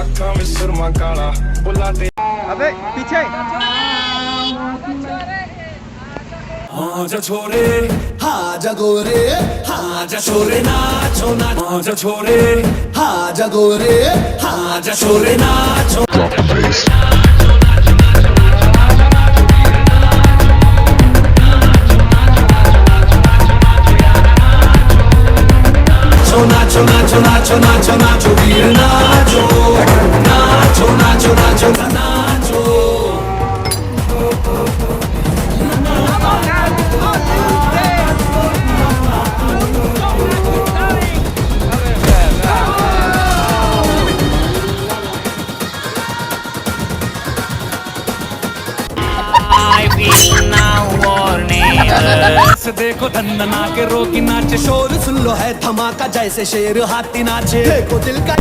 अखा में सुरमा काला बुलाते अबे पीछे आजा छोरे हाजा गोरे आजा छोरे नाचो ना आजा छोरे हाजा गोरे आजा छोरे nacho nacho nacho nacho nacho nacho Veer nacho nacho nacho nacho nacho I will now warning. से देखो धन्ना के रोकी नाचे शोर सुन लो है धमाका जैसे शेर हाथी नाचे देखो दिल का